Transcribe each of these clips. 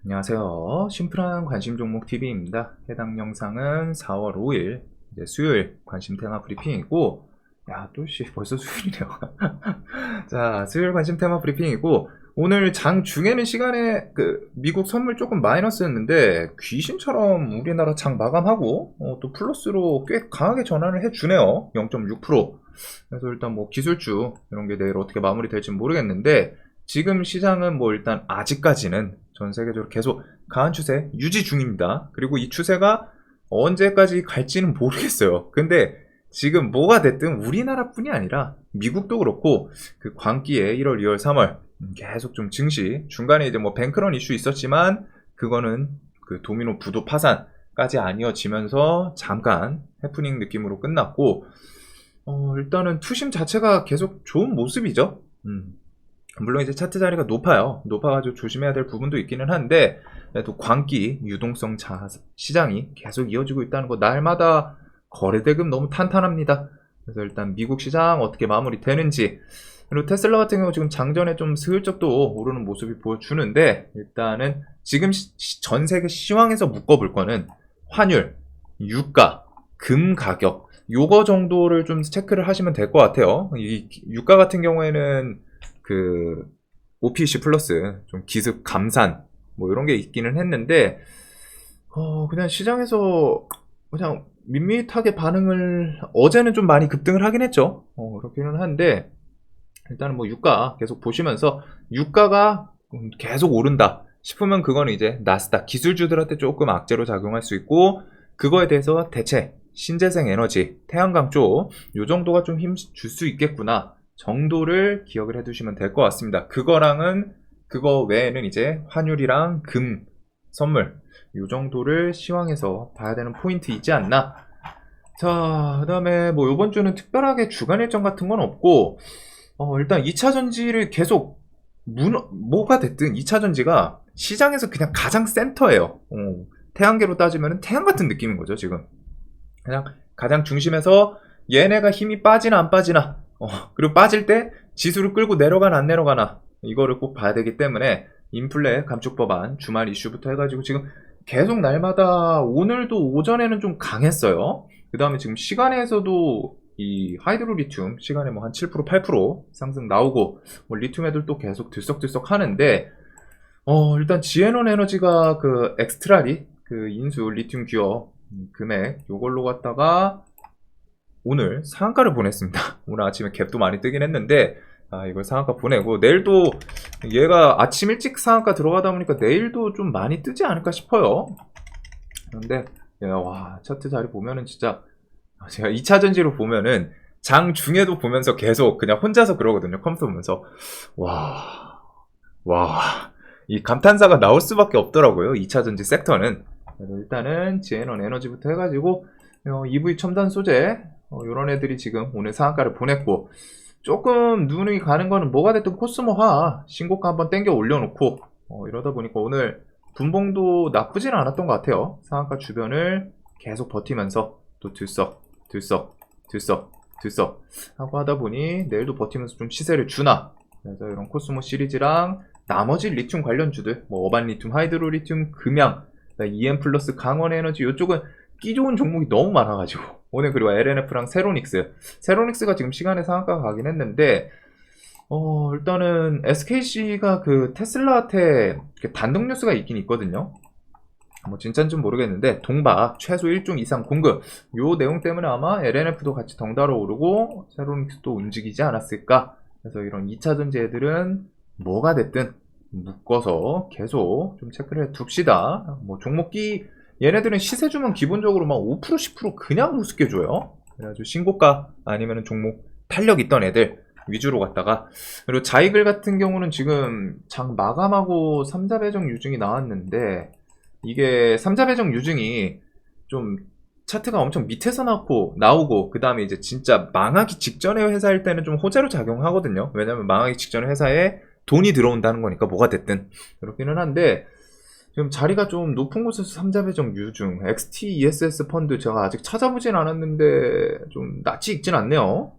안녕하세요. 심플한 관심 종목 TV입니다. 해당 영상은 4월 5일 수요일 관심 테마 브리핑이고, 벌써 수요일이네요. 자, 수요일 관심 테마 브리핑이고, 오늘 장 중에는 시간에 미국 선물 조금 마이너스였는데 귀신처럼 우리나라 장 마감하고 또 플러스로 꽤 강하게 전환을 해주네요. 0.6%. 그래서 일단 뭐 기술주 이런 게 내일 어떻게 마무리될지 모르겠는데, 지금 시장은 뭐 일단 아직까지는 전 세계적으로 계속 강한 추세 유지 중입니다. 그리고 이 추세가 언제까지 갈지는 모르겠어요. 근데 지금 뭐가 됐든 우리나라뿐이 아니라 미국도 그렇고 그 광기에 1월, 2월, 3월 계속 좀 증시, 중간에 이제 뭐 뱅크런 이슈 있었지만 그거는 그 도미노 부도 파산까지 아니어지면서 잠깐 해프닝 느낌으로 끝났고, 일단은 투심 자체가 계속 좋은 모습이죠. 물론 이제 차트 자리가 높아가지고 조심해야 될 부분도 있기는 한데, 또 광기 유동성 시장이 계속 이어지고 있다는 거, 날마다 거래대금 너무 탄탄합니다. 그래서 일단 미국 시장 어떻게 마무리되는지, 그리고 테슬라 같은 경우 지금 장전에 좀 슬쩍 또 오르는 모습이 보여주는데, 일단은 지금 전 세계 시황에서 묶어볼 거는 환율, 유가, 금 가격, 요거 정도를 좀 체크를 하시면 될 것 같아요. 이 유가 같은 경우에는 그 OPC 플러스 좀 기습 감산 뭐 이런 게 있기는 했는데, 그냥 시장에서 그냥 밋밋하게 반응을, 어제는 좀 많이 급등을 하긴 했죠. 그렇기는 한데, 일단은 뭐 유가 계속 보시면서 유가가 계속 오른다 싶으면 그거는 이제 나스닥 기술주들한테 조금 악재로 작용할 수 있고, 그거에 대해서 대체 신재생 에너지, 태양광 쪽 요 정도가 좀 힘 줄 수 있겠구나 정도를 기억을 해두시면 될 것 같습니다. 그거 외에는 이제 환율이랑 금, 선물 요 정도를 시황에서 봐야 되는 포인트 있지 않나. 자, 그 다음에 뭐 요번 주는 특별하게 주간 일정 같은 건 없고, 일단 2차 전지를 계속 뭐가 됐든 2차 전지가 시장에서 그냥 가장 센터예요. 태양계로 따지면 태양 같은 느낌인 거죠. 지금 그냥 가장 중심에서 얘네가 힘이 빠지나 안 빠지나, 그리고 빠질 때 지수를 끌고 내려가나 안 내려가나, 이거를 꼭 봐야 되기 때문에 인플레 감축 법안 주말 이슈부터 해가지고 지금 계속 날마다, 오늘도 오전에는 좀 강했어요. 그 다음에 지금 시간에서도 이 하이드로 리튬 시간에 뭐 한 7%, 8% 상승 나오고, 뭐 리튬 애들 또 계속 들썩들썩 하는데, 일단 지에논 에너지가 그 엑스트라리 그 인수 리튬 기업 금액 요걸로 갖다가 오늘 상한가를 보냈습니다. 오늘 아침에 갭도 많이 뜨긴 했는데, 이걸 상한가 보내고, 내일도 얘가 아침 일찍 상한가 들어가다 보니까 내일도 좀 많이 뜨지 않을까 싶어요. 그런데 와, 차트 자리 보면은 진짜, 제가 2차 전지로 보면은 장 중에도 보면서 계속 그냥 혼자서 그러거든요. 컴퓨터 보면서 와, 이 감탄사가 나올 수밖에 없더라고요. 2차 전지 섹터는. 그래서 일단은 지에논 에너지부터 해가지고 EV 첨단 소재 이런 애들이 지금 오늘 상한가를 보냈고, 조금 눈이 가는 거는 뭐가 됐든 코스모화 신고가 한번 땡겨 올려놓고, 이러다 보니까 오늘 분봉도 나쁘지는 않았던 것 같아요. 상한가 주변을 계속 버티면서 또 들썩 하고 하다 보니 내일도 버티면서 좀 시세를 주나. 그래서 이런 코스모 시리즈랑 나머지 리튬 관련주들, 뭐 어반 리튬, 하이드로 리튬, 금양, EM 플러스, 강원 에너지, 이쪽은 끼 좋은 종목이 너무 많아가지고 오늘, 그리고 LNF랑 세로닉스가 지금 시간에 상한가가 가긴 했는데, 일단은 SKC가 그 테슬라한테 단독 뉴스가 있긴 있거든요. 뭐 진짜인지는 모르겠는데 동박 최소 1중 이상 공급, 요 내용 때문에 아마 LNF도 같이 덩달아 오르고 세로닉스도 움직이지 않았을까. 그래서 이런 2차 전지 애들은 뭐가 됐든 묶어서 계속 좀 체크를 해 둡시다. 뭐 종목기 얘네들은 시세 주면 기본적으로 막 5%, 10% 그냥 우습게 줘요. 그래가지고 신고가 아니면 종목 탄력 있던 애들 위주로 갔다가, 그리고 자이글 같은 경우는 지금 장 마감하고 3자 배정 유증이 나왔는데, 이게 3자 배정 유증이 좀 차트가 엄청 밑에서 나오고 그 다음에 이제 진짜 망하기 직전의 회사일 때는 좀 호재로 작용하거든요. 왜냐면 망하기 직전의 회사에 돈이 들어온다는 거니까 뭐가 됐든. 그렇기는 한데, 지금 자리가 좀 높은 곳에서 3자 배정 유증, XT ESS 펀드 제가 아직 찾아보진 않았는데 좀 낯이 익진 않네요.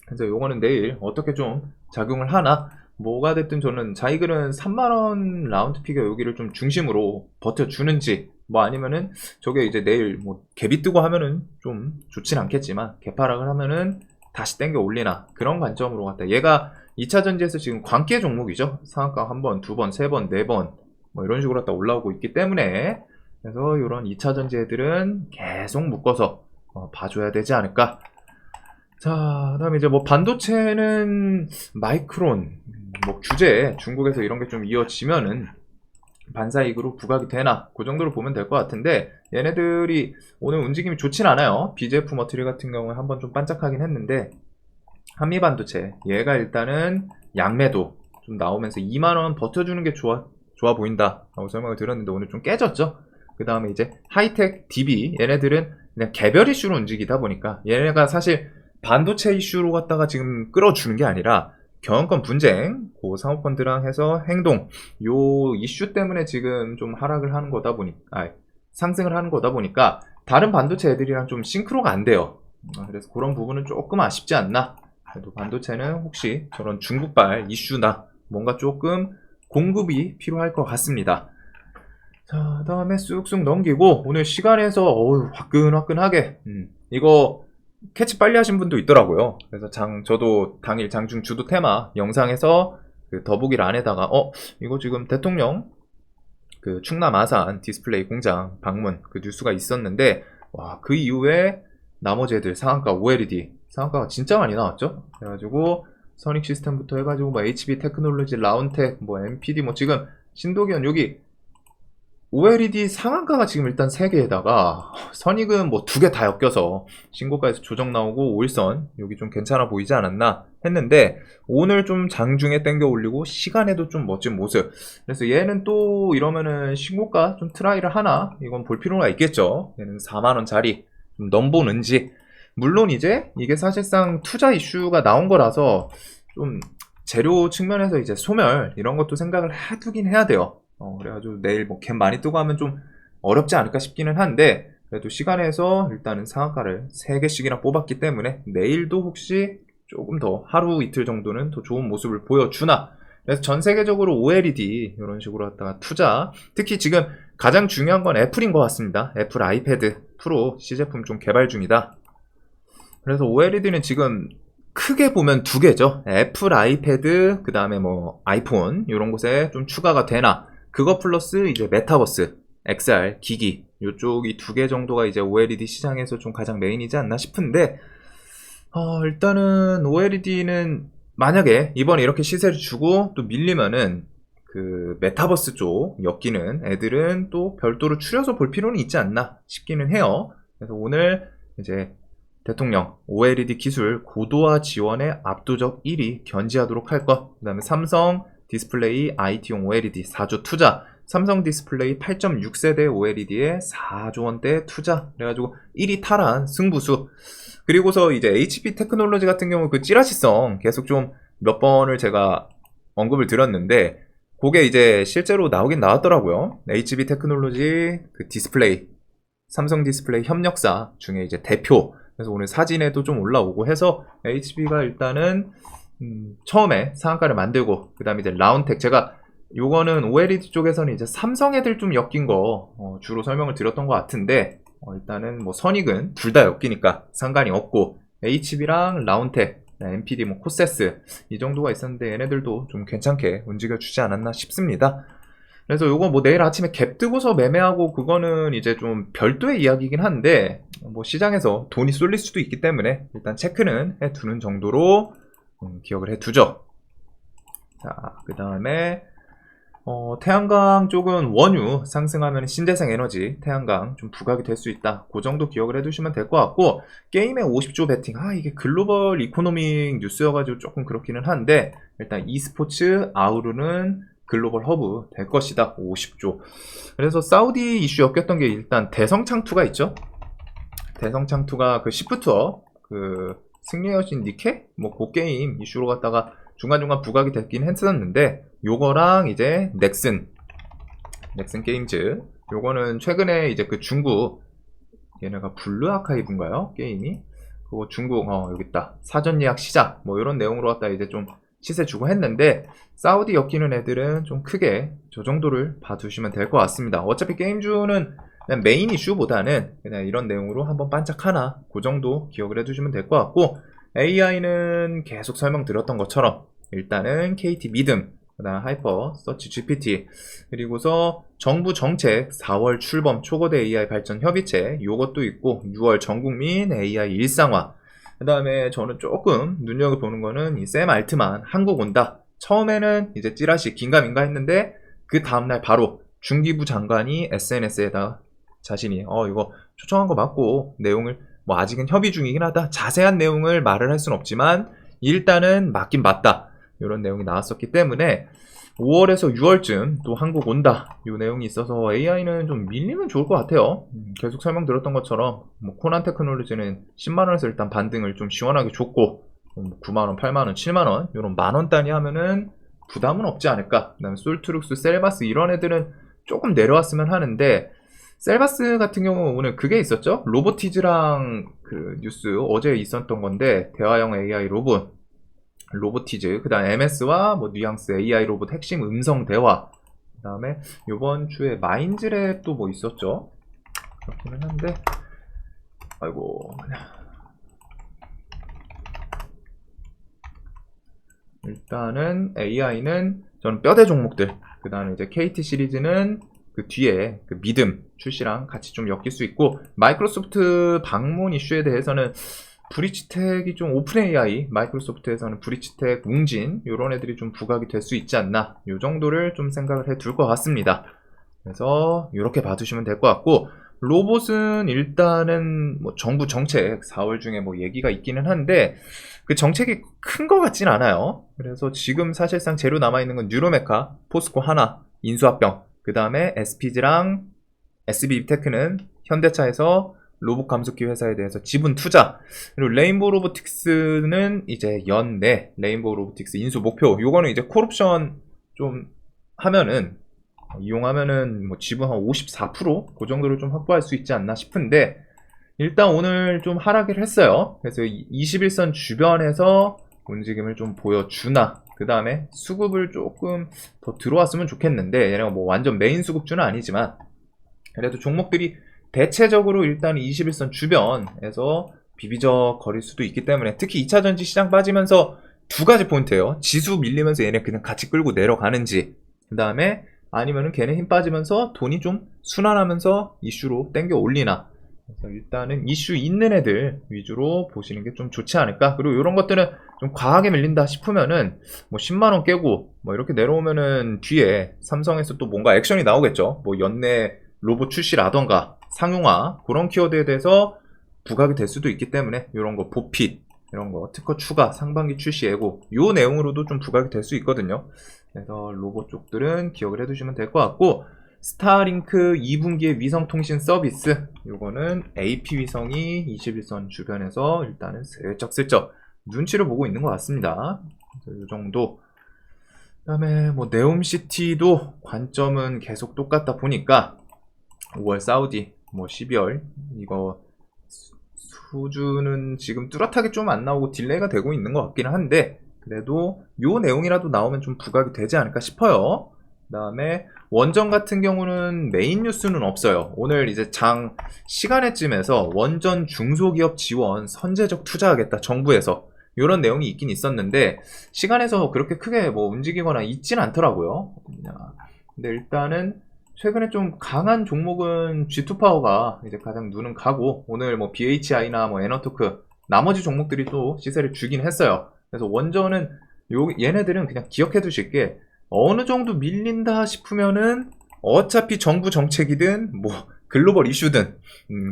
그래서 요거는 내일 어떻게 좀 작용을 하나, 뭐가 됐든 저는 자이글은 3만원 라운드 피겨 여기를 좀 중심으로 버텨주는지, 뭐 아니면은 저게 이제 내일 뭐 갭이 뜨고 하면은 좀 좋진 않겠지만 갭하락을 하면은 다시 땡겨 올리나, 그런 관점으로 갔다. 얘가 2차 전지에서 지금 광기의 종목이죠. 상한가 한 번, 두 번, 세 번, 네 번 뭐 이런 식으로 갔다 올라오고 있기 때문에, 그래서 이런 2차 전지 애들은 계속 묶어서 봐줘야 되지 않을까. 자, 그다음에 이제 뭐 반도체는 마이크론 뭐 규제 중국에서 이런 게 좀 이어지면은 반사이익으로 부각이 되나, 그 정도로 보면 될 것 같은데, 얘네들이 오늘 움직임이 좋진 않아요. BJF 머트리 같은 경우에 한번 좀 반짝하긴 했는데, 한미반도체 얘가 일단은 양매도 좀 나오면서 2만원 버텨주는 게 좋아 보인다 라고 설명을 드렸는데 오늘 좀 깨졌죠. 그 다음에 이제 하이텍, DB 얘네들은 그냥 개별 이슈로 움직이다 보니까, 얘네가 사실 반도체 이슈로 갖다가 지금 끌어주는 게 아니라 경영권 분쟁, 그 사모펀드랑 해서 행동, 요 이슈 때문에 지금 좀 하락을 하는 거다 보니까, 상승을 하는 거다 보니까 다른 반도체 애들이랑 좀 싱크로가 안 돼요. 그래서 그런 부분은 조금 아쉽지 않나. 그래도 반도체는 혹시 저런 중국발 이슈나 뭔가 조금 공급이 필요할 것 같습니다. 자, 다음에 쑥쑥 넘기고, 오늘 시간에서 화끈화끈하게 이거 캐치 빨리 하신 분도 있더라고요. 그래서 저도 당일 장중 주도 테마 영상에서 그 더보기를 안에다가 이거 지금 대통령 그 충남 아산 디스플레이 공장 방문 그 뉴스가 있었는데, 와, 그 이후에 나머지 애들 상한가 OLED 상한가가 진짜 많이 나왔죠. 그래가지고 선익 시스템부터 해가지고 뭐 HB 테크놀로지, 라운텍, 뭐 MPD, 뭐 지금 신도기현 여기 OLED 상한가가 지금 일단 3개에다가 선익은 뭐 2개 다 엮여서 신고가에서 조정 나오고 5일선 여기 좀 괜찮아 보이지 않았나 했는데, 오늘 좀 장중에 땡겨 올리고 시간에도 좀 멋진 모습. 그래서 얘는 또 이러면은 신고가 좀 트라이를 하나, 이건 볼 필요가 있겠죠. 얘는 4만원짜리 좀 넘보는지. 물론 이제 이게 사실상 투자 이슈가 나온 거라서 좀 재료 측면에서 이제 소멸 이런 것도 생각을 해두긴 해야 돼요. 그래가지고 내일 뭐 갭 많이 뜨고 하면 좀 어렵지 않을까 싶기는 한데, 그래도 시간에서 일단은 상한가를 3개씩이나 뽑았기 때문에 내일도 혹시 조금 더 하루 이틀 정도는 더 좋은 모습을 보여주나. 그래서 전 세계적으로 OLED 이런 식으로 갖다가 투자, 특히 지금 가장 중요한 건 애플인 것 같습니다. 애플 아이패드 프로 시제품 좀 개발 중이다. 그래서 OLED는 지금 크게 보면 2개죠. 애플 아이패드, 그 다음에 뭐 아이폰 이런 곳에 좀 추가가 되나, 그거 플러스 이제 메타버스, XR 기기, 요쪽이 2개 정도가 이제 OLED 시장에서 좀 가장 메인이지 않나 싶은데, 일단은 OLED는 만약에 이번에 이렇게 시세를 주고 또 밀리면은 그 메타버스 쪽 엮이는 애들은 또 별도로 추려서 볼 필요는 있지 않나 싶기는 해요. 그래서 오늘 이제 대통령 OLED 기술 고도화 지원에 압도적 1위 견지하도록 할 것. 그 다음에 삼성 디스플레이 IT용 OLED 4조 투자. 삼성 디스플레이 8.6세대 OLED에 4조 원대 투자. 그래가지고 1위 탈환 승부수. 그리고서 이제 HP 테크놀로지 같은 경우 그 찌라시성 계속 좀 몇 번을 제가 언급을 드렸는데, 그게 이제 실제로 나오긴 나왔더라고요. HP 테크놀로지 그 디스플레이, 삼성 디스플레이 협력사 중에 이제 대표. 그래서 오늘 사진에도 좀 올라오고 해서 HP가 일단은 처음에 상한가를 만들고, 그 다음에 이제 라운텍, 제가 요거는 OLED 쪽에서는 이제 삼성 애들 좀 엮인 거 주로 설명을 드렸던 것 같은데, 일단은 뭐 선익은 둘 다 엮이니까 상관이 없고, HB랑 라운텍, MPD, 뭐 코세스 이 정도가 있었는데 얘네들도 좀 괜찮게 움직여주지 않았나 싶습니다. 그래서 요거 뭐 내일 아침에 갭 뜨고서 매매하고 그거는 이제 좀 별도의 이야기이긴 한데, 뭐 시장에서 돈이 쏠릴 수도 있기 때문에 일단 체크는 해두는 정도로 기억을 해두죠. 자, 그 다음에 태양광 쪽은 원유 상승하면 신재생 에너지, 태양광 좀 부각이 될 수 있다. 그 정도 기억을 해두시면 될 것 같고, 게임의 50조 베팅, 이게 글로벌 이코노믹 뉴스여가지고 조금 그렇기는 한데, 일단 e스포츠 아우르는 글로벌 허브 될 것이다. 50조. 그래서 사우디 이슈 엮였던 게 일단 대성창투가 있죠. 대성창투가 그 시프트어 그 승리의 여신 니케 뭐 그 게임 이슈로 갖다가 중간중간 부각이 됐긴 했었는데, 요거랑 이제 넥슨 게임즈, 요거는 최근에 이제 그 중국, 얘네가 블루 아카이브인가요? 게임이 그거 중국 여기 있다, 사전 예약 시작 뭐 이런 내용으로 갖다 이제 좀 시세 주고 했는데 사우디 엮이는 애들은 좀 크게 저 정도를 봐두시면 될 것 같습니다. 어차피 게임주는 그냥 메인 이슈보다는 그냥 이런 내용으로 한번 반짝하나 그 정도 기억을 해두시면 될 것 같고, AI는 계속 설명드렸던 것처럼 일단은 KT 믿음, 그 다음 하이퍼 서치 GPT, 그리고서 정부 정책 4월 출범 초거대 AI 발전 협의체 요것도 있고, 6월 전국민 AI 일상화, 그 다음에 저는 조금 눈여겨보는 거는 이 샘 알트만 한국 온다. 처음에는 이제 찌라시 긴가민가 했는데 그 다음날 바로 중기부 장관이 SNS에다 자신이 이거 초청한 거 맞고 내용을 뭐 아직은 협의 중이긴 하다, 자세한 내용을 말을 할 순 없지만 일단은 맞긴 맞다, 이런 내용이 나왔었기 때문에 5월에서 6월쯤 또 한국 온다 이 내용이 있어서 AI는 좀 밀리면 좋을 것 같아요. 계속 설명드렸던 것처럼 뭐 코난 테크놀로지는 10만원에서 일단 반등을 좀 시원하게 줬고, 9만원, 8만원, 7만원 이런 만원 단위 하면은 부담은 없지 않을까. 그 다음에 솔트룩스, 셀바스 이런 애들은 조금 내려왔으면 하는데, 셀바스 같은 경우 오늘 그게 있었죠. 로보티즈랑 그 뉴스 어제 있었던 건데, 대화형 AI 로보티즈, 그 다음 MS와 뭐 뉘앙스 AI 로봇 핵심 음성 대화, 그 다음에 요번 주에 마인즈랩도 뭐 있었죠. 그렇기는 한데, 아이고, 일단은 AI는 저는 뼈대 종목들, 그 다음에 이제 KT 시리즈는 그 뒤에 그 믿음 출시랑 같이 좀 엮일 수 있고, 마이크로소프트 방문 이슈에 대해서는 브리치텍이 좀 오픈 AI, 마이크로소프트에서는 브리치텍, 웅진 이런 애들이 좀 부각이 될 수 있지 않나, 이 정도를 좀 생각을 해 둘 것 같습니다. 그래서 이렇게 봐두시면 될 것 같고, 로봇은 일단은 뭐 정부 정책 4월 중에 뭐 얘기가 있기는 한데 그 정책이 큰 것 같진 않아요. 그래서 지금 사실상 재료 남아있는 건 뉴로메카, 포스코 하나, 인수합병, 그 다음에 SPG랑 SB테크는 현대차에서 로봇 감속기 회사에 대해서 지분 투자, 그리고 레인보우 로보틱스는 이제 연내 레인보우 로보틱스 인수 목표, 요거는 이제 콜옵션 좀 하면은 이용하면은 뭐 지분 한 54%? 그 정도를 좀 확보할 수 있지 않나 싶은데, 일단 오늘 좀 하락을 했어요. 그래서 21선 주변에서 움직임을 좀 보여주나, 그 다음에 수급을 조금 더 들어왔으면 좋겠는데, 얘네가 뭐 완전 메인 수급주는 아니지만 그래도 종목들이 대체적으로 일단 21선 주변에서 비비적 거릴 수도 있기 때문에, 특히 2차전지 시장 빠지면서 두 가지 포인트예요. 지수 밀리면서 얘네 그냥 같이 끌고 내려가는지, 그 다음에 아니면은 걔네 힘 빠지면서 돈이 좀 순환하면서 이슈로 땡겨 올리나. 그래서 일단은 이슈 있는 애들 위주로 보시는 게 좀 좋지 않을까. 그리고 이런 것들은 좀 과하게 밀린다 싶으면은 뭐 10만원 깨고 뭐 이렇게 내려오면은 뒤에 삼성에서 또 뭔가 액션이 나오겠죠. 뭐 연내 로봇 출시라던가 상용화, 그런 키워드에 대해서 부각이 될 수도 있기 때문에 이런 거 보핏, 이런 거 특허 추가, 상반기 출시 예고, 요 내용으로도 좀 부각이 될 수 있거든요. 그래서 로봇 쪽들은 기억을 해두시면 될 것 같고, 스타링크 2분기의 위성통신 서비스, 요거는 AP 위성이 21선 주변에서 일단은 슬쩍슬쩍 눈치를 보고 있는 것 같습니다. 이 정도. 그 다음에 뭐 네옴시티도 관점은 계속 똑같다 보니까 5월 사우디, 뭐 12월 이거 수주는 지금 뚜렷하게 좀 안 나오고 딜레이가 되고 있는 것 같기는 한데, 그래도 요 내용이라도 나오면 좀 부각이 되지 않을까 싶어요. 그 다음에 원전 같은 경우는 메인 뉴스는 없어요. 오늘 이제 장 시간에쯤에서 원전 중소기업 지원 선제적 투자하겠다 정부에서, 이런 내용이 있긴 있었는데 시간에서 그렇게 크게 뭐 움직이거나 있진 않더라고요. 근데 일단은 최근에 좀 강한 종목은 G2파워가 이제 가장 눈은 가고, 오늘 뭐 BHI나 뭐 에너토크 나머지 종목들이 또 시세를 주긴 했어요. 그래서 원전은 얘네들은 그냥 기억해 두실 게, 어느 정도 밀린다 싶으면은 어차피 정부 정책이든 뭐 글로벌 이슈든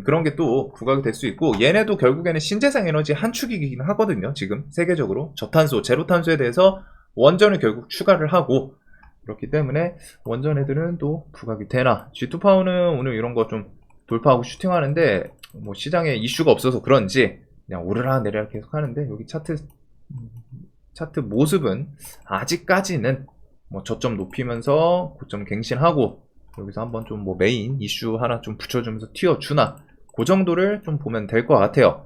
그런 게 또 부각이 될 수 있고, 얘네도 결국에는 신재생 에너지 한 축이긴 하거든요. 지금 세계적으로 저탄소, 제로탄소에 대해서 원전을 결국 추가를 하고, 그렇기 때문에 원전 애들은 또 부각이 되나. G2파워는 오늘 이런 거 좀 돌파하고 슈팅하는데 뭐 시장에 이슈가 없어서 그런지 그냥 오르락 내리락 계속 하는데, 여기 차트 모습은 아직까지는 뭐 저점 높이면서 고점 갱신하고, 여기서 한번 좀 뭐 메인 이슈 하나 좀 붙여주면서 튀어주나, 그 정도를 좀 보면 될 것 같아요.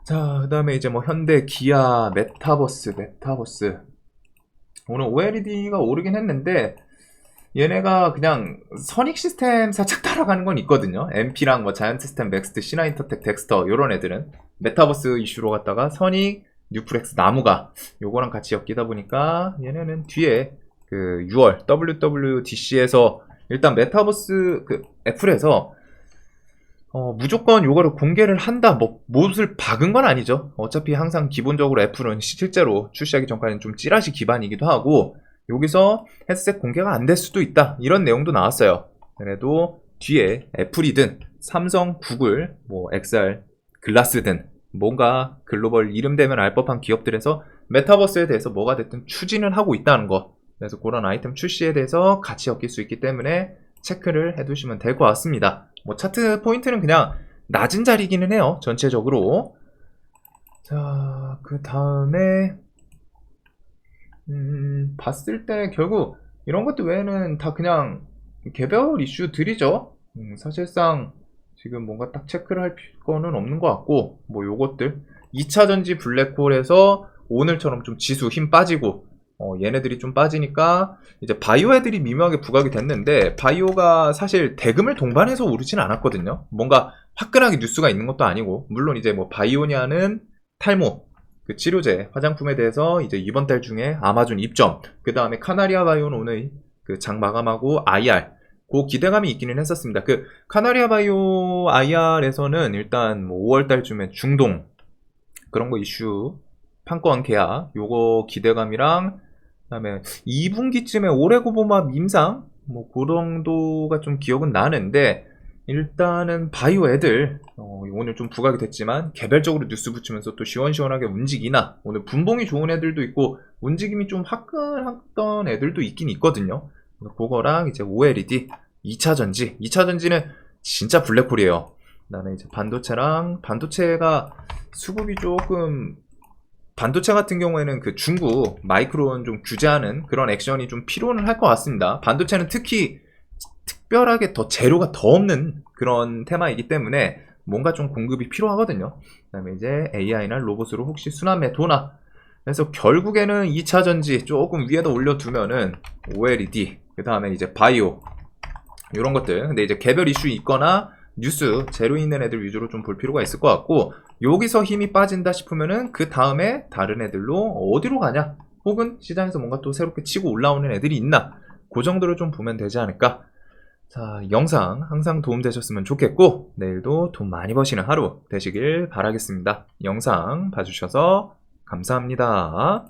자, 그 다음에 이제 뭐 현대, 기아, 메타버스 오늘 OLED가 오르긴 했는데 얘네가 그냥 선익 시스템 살짝 따라가는 건 있거든요. MP랑 뭐 자이언트 시스템, 맥스트, 시나 인터텍, 덱스터 요런 애들은 메타버스 이슈로 갔다가 선익, 뉴프렉스, 나무가 요거랑 같이 엮이다 보니까 얘네는 뒤에 그 6월 WWDC에서 일단 메타버스 그 애플에서 무조건 요거를 공개를 한다, 뭐, 못을 박은 건 아니죠. 어차피 항상 기본적으로 애플은 실제로 출시하기 전까지는 좀 찌라시 기반이기도 하고, 여기서 헤드셋 공개가 안 될 수도 있다. 이런 내용도 나왔어요. 그래도 뒤에 애플이든 삼성, 구글, 뭐, XR, 글라스든 뭔가 글로벌 이름 되면 알 법한 기업들에서 메타버스에 대해서 뭐가 됐든 추진을 하고 있다는 거. 그래서 그런 아이템 출시에 대해서 같이 엮일 수 있기 때문에 체크를 해두시면 될 것 같습니다. 뭐 차트 포인트는 그냥 낮은 자리기는 해요. 전체적으로. 자, 그 다음에 봤을 때 결국 이런 것들 외에는 다 그냥 개별 이슈들이죠. 사실상 지금 뭔가 딱 체크를 할 거는 없는 것 같고, 뭐 요것들 2차전지 블랙홀에서 오늘처럼 좀 지수 힘 빠지고 얘네들이 좀 빠지니까 이제 바이오 애들이 미묘하게 부각이 됐는데, 바이오가 사실 대금을 동반해서 오르진 않았거든요. 뭔가 화끈하게 뉴스가 있는 것도 아니고, 물론 이제 뭐 바이오냐는 탈모 그 치료제 화장품에 대해서 이제 이번 달 중에 아마존 입점, 그 다음에 카나리아 바이오는 오늘 그 장 마감하고 IR 그 기대감이 있기는 했었습니다. 그 카나리아 바이오 IR에서는 일단 뭐 5월 달쯤에 중동 그런 거 이슈 판권 계약 요거 기대감이랑, 그다음에 2분기쯤에 오레고보마 임상 뭐 그 정도가 좀 기억은 나는데, 일단은 바이오 애들 오늘 좀 부각이 됐지만 개별적으로 뉴스 붙이면서 또 시원시원하게 움직이나, 오늘 분봉이 좋은 애들도 있고 움직임이 좀 화끈했던 애들도 있긴 있거든요. 그거랑 이제 OLED 2차전지 2차전지는 진짜 블랙홀이에요. 그다음에 이제 반도체가 수급이 조금, 반도체 같은 경우에는 그 중국 마이크론 좀 규제하는 그런 액션이 좀 필요는 할 것 같습니다. 반도체는 특히 특별하게 더 재료가 더 없는 그런 테마이기 때문에 뭔가 좀 공급이 필요하거든요. 그 다음에 이제 AI나 로봇으로 혹시 순환 도나, 그래서 결국에는 2차 전지 조금 위에다 올려두면은 OLED, 그 다음에 이제 바이오 이런 것들. 근데 이제 개별 이슈 있거나 뉴스 재료 있는 애들 위주로 좀 볼 필요가 있을 것 같고, 여기서 힘이 빠진다 싶으면은 그 다음에 다른 애들로 어디로 가냐, 혹은 시장에서 뭔가 또 새롭게 치고 올라오는 애들이 있나, 그 정도로 좀 보면 되지 않을까. 자, 영상 항상 도움되셨으면 좋겠고, 내일도 돈 많이 버시는 하루 되시길 바라겠습니다. 영상 봐주셔서 감사합니다.